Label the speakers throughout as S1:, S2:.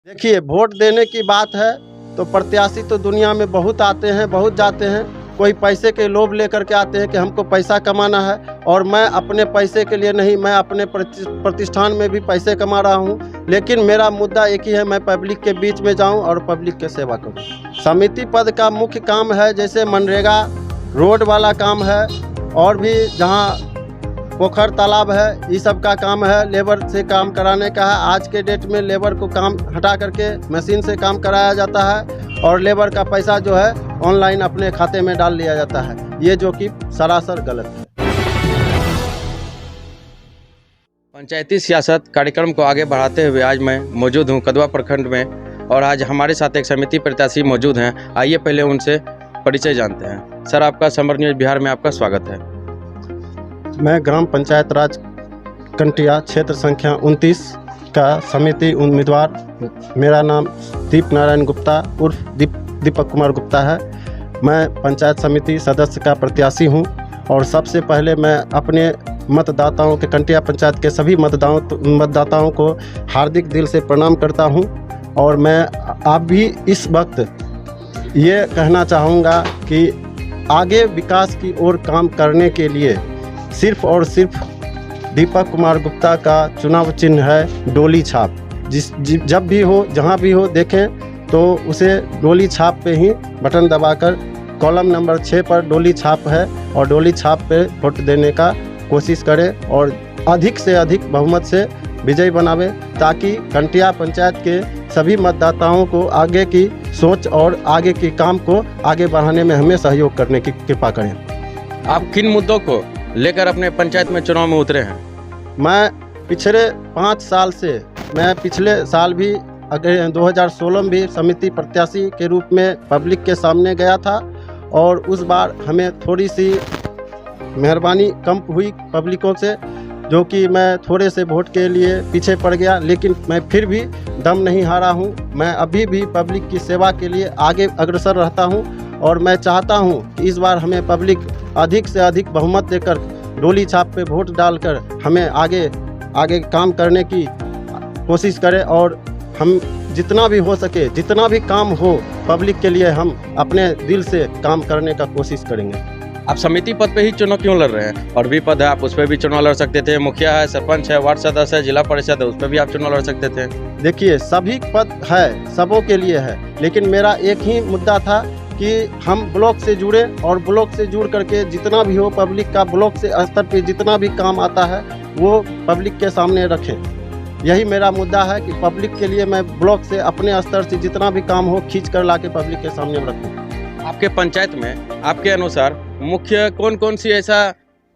S1: देखिए, वोट देने की बात है तो प्रत्याशी तो दुनिया में बहुत आते हैं, बहुत जाते हैं। कोई पैसे के लोभ लेकर के आते हैं कि हमको पैसा कमाना है, और मैं अपने पैसे के लिए नहीं, मैं अपने प्रतिष्ठान में भी पैसे कमा रहा हूं। लेकिन मेरा मुद्दा एक ही है, मैं पब्लिक के बीच में जाऊं और पब्लिक की सेवा करूं। समिति पद का मुख्य काम है, जैसे मनरेगा, रोड वाला काम है, और भी जहां पोखर तालाब है, ये सब का काम है। लेबर से काम कराने का है। आज के डेट में लेबर को काम हटा करके मशीन से काम कराया जाता है, और लेबर का पैसा जो है ऑनलाइन अपने खाते में डाल लिया जाता है, ये जो कि सरासर गलत है।
S2: पंचायती सियासत कार्यक्रम को आगे बढ़ाते हुए आज मैं मौजूद हूं कदवा प्रखंड में, और आज हमारे साथ एक समिति प्रत्याशी मौजूद हैं। आइए पहले उनसे परिचय जानते हैं। सर, आपका समर न्यूज़ बिहार में आपका स्वागत है।
S1: मैं ग्राम पंचायत राज कंटिया क्षेत्र संख्या 29 का समिति उम्मीदवार, मेरा नाम दीप नारायण गुप्ता उर्फ दीपक कुमार गुप्ता है। मैं पंचायत समिति सदस्य का प्रत्याशी हूं, और सबसे पहले मैं अपने मतदाताओं के, कंटिया पंचायत के सभी मतदाताओं को हार्दिक दिल से प्रणाम करता हूं। और मैं आप भी इस वक्त ये कहना चाहूँगा कि आगे विकास की ओर काम करने के लिए सिर्फ और सिर्फ दीपक कुमार गुप्ता का चुनाव चिन्ह है डोली छाप। जब भी हो, जहां भी हो, देखें तो उसे डोली छाप पे ही बटन दबाकर कॉलम नंबर 6 पर डोली छाप है, और डोली छाप पे वोट देने का कोशिश करें और अधिक से अधिक बहुमत से विजयी बनावे, ताकि कंटिया पंचायत के सभी मतदाताओं को आगे की सोच और आगे के काम को आगे बढ़ाने में हमें सहयोग करने की कृपा करें।
S2: आप किन मुद्दों को लेकर अपने पंचायत में चुनाव में उतरे हैं?
S1: मैं पिछले 5 साल से, मैं पिछले साल भी 2016 में भी समिति प्रत्याशी के रूप में पब्लिक के सामने गया था, और उस बार हमें थोड़ी सी मेहरबानी कम हुई पब्लिकों से, जो कि मैं थोड़े से वोट के लिए पीछे पड़ गया। लेकिन मैं फिर भी दम नहीं हारा हूं। मैं अभी भी पब्लिक की सेवा के लिए आगे अग्रसर रहता हूं, और मैं चाहता हूं कि इस बार हमें पब्लिक अधिक से अधिक बहुमत देकर डोली छाप पे वोट डालकर हमें आगे काम करने की कोशिश करें, और हम जितना भी हो सके, जितना भी काम हो पब्लिक के लिए, हम अपने दिल से काम करने का कोशिश करेंगे।
S2: आप समिति पद पे ही चुनाव क्यों लड़ रहे हैं? और भी पद है, आप उस पर भी चुनाव लड़ सकते थे। मुखिया है, सरपंच है, वार्ड सदस्य है, जिला परिषद है, उस पर भी आप चुनाव लड़ सकते थे।
S1: देखिए, सभी पद है, सबों के लिए है, लेकिन मेरा एक ही मुद्दा था कि हम ब्लॉक से जुड़े, और ब्लॉक से जुड़ करके जितना भी हो पब्लिक का, ब्लॉक से स्तर पे जितना भी काम आता है वो पब्लिक के सामने रखें। यही मेरा मुद्दा है कि पब्लिक के लिए मैं ब्लॉक से, अपने स्तर से जितना भी काम हो खींच कर ला के पब्लिक के सामने रखूँ।
S2: आपके पंचायत में आपके अनुसार मुख्य कौन कौन सी ऐसा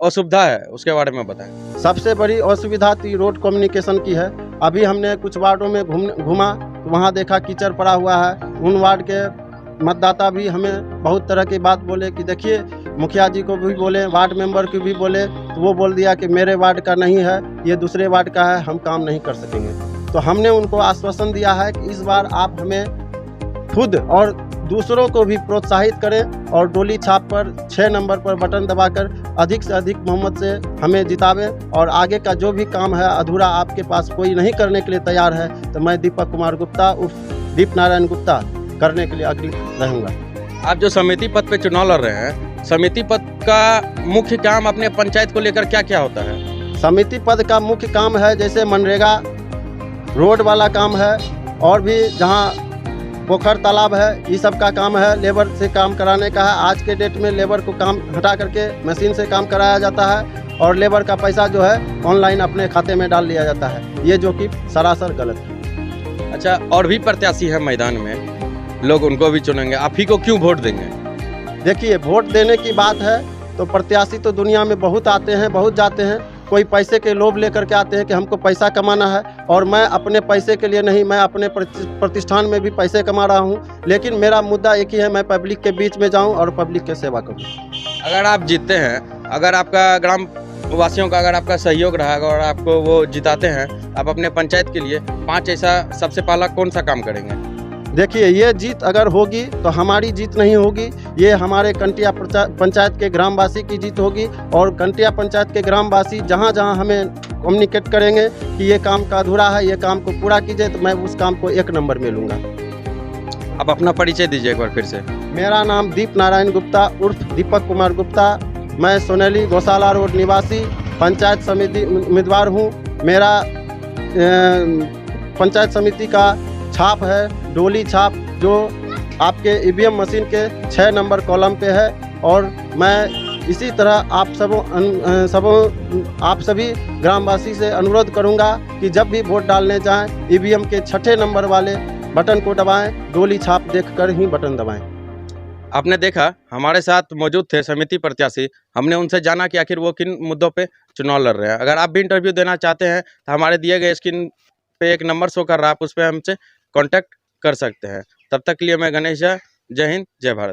S2: असुविधा है, उसके बारे में बताएं।
S1: सबसे बड़ी असुविधा थी रोड कम्युनिकेशन की है। अभी हमने कुछ वार्डों में घूमा, वहाँ देखा कीचड़ पड़ा हुआ है। उन वार्ड के मतदाता भी हमें बहुत तरह की बात बोले कि देखिए, मुखिया जी को भी बोले, वार्ड मेंबर को भी बोले, तो वो बोल दिया कि मेरे वार्ड का नहीं है, ये दूसरे वार्ड का है, हम काम नहीं कर सकेंगे। तो हमने उनको आश्वासन दिया है कि इस बार आप हमें खुद और दूसरों को भी प्रोत्साहित करें, और डोली छाप पर 6 नंबर पर बटन दबाकर अधिक से अधिक बहुमत से हमें जितावें, और आगे का जो भी काम है अधूरा आपके पास कोई नहीं करने के लिए तैयार है, तो मैं दीपक कुमार गुप्ता उर्फ दीप नारायण गुप्ता करने के लिए अग्रणी रहूँगा।
S2: आप जो समिति पद पे चुनाव लड़ रहे हैं, समिति पद का मुख्य काम अपने पंचायत को लेकर क्या क्या होता है?
S1: समिति पद का मुख्य काम है, जैसे मनरेगा, रोड वाला काम है, और भी जहां पोखर तालाब है, ये सब का काम है। लेबर से काम कराने का है। आज के डेट में लेबर को काम हटा करके मशीन से काम कराया जाता है, और लेबर का पैसा जो है ऑनलाइन अपने खाते में डाल लिया जाता है, ये जो कि सरासर गलत है।
S2: अच्छा, और भी प्रत्याशी है मैदान में, लोग उनको भी चुनेंगे, आप ही को क्यों वोट देंगे?
S1: देखिए, वोट देने की बात है तो प्रत्याशी तो दुनिया में बहुत आते हैं, बहुत जाते हैं। कोई पैसे के लोभ लेकर के आते हैं कि हमको पैसा कमाना है, और मैं अपने पैसे के लिए नहीं, मैं अपने प्रतिष्ठान में भी पैसे कमा रहा हूं। लेकिन मेरा मुद्दा एक ही है, मैं पब्लिक के बीच में जाऊं और पब्लिक की सेवा करूं।
S2: अगर आप जीतते हैं, अगर आपका ग्राम वासियों का अगर आपका सहयोग रहा और आपको वो जिताते हैं, आप अपने पंचायत के लिए 5 ऐसा सबसे पहला कौन सा काम करेंगे?
S1: देखिए, ये जीत अगर होगी तो हमारी जीत नहीं होगी, ये हमारे कंटिया पंचायत के ग्रामवासी की जीत होगी। और कंटिया पंचायत के ग्रामवासी जहाँ जहाँ हमें कम्युनिकेट करेंगे कि ये काम का अधूरा है, ये काम को पूरा कीजिए, तो मैं उस काम को 1 नंबर में लूँगा।
S2: आप अपना परिचय दीजिए एक बार फिर से।
S1: मेरा नाम दीप नारायण गुप्ता उर्फ दीपक कुमार गुप्ता, मैं सोनेली गौशाला रोड निवासी पंचायत समिति उम्मीदवार हूँ। मेरा पंचायत समिति का छाप है डोली छाप, जो आपके ईवीएम मशीन के 6 नंबर कॉलम पे है। और मैं इसी तरह आप सभी ग्रामवासी से अनुरोध करूंगा कि जब भी वोट डालने जाएं, ईवीएम के 6ठे नंबर वाले बटन को दबाएं, डोली छाप देखकर ही बटन दबाएं।
S2: आपने देखा हमारे साथ मौजूद थे समिति प्रत्याशी, हमने उनसे जाना कि आखिर वो किन मुद्दों पे चुनाव लड़ रहे हैं। अगर आप भी इंटरव्यू देना चाहते हैं तो हमारे दिए गए स्क्रीन पे एक नंबर शो कर रहा है, आप उस पर हमसे कांटेक्ट कर सकते हैं। तब तक के लिए मैं गणेश झा, जय हिंद, जय भारत।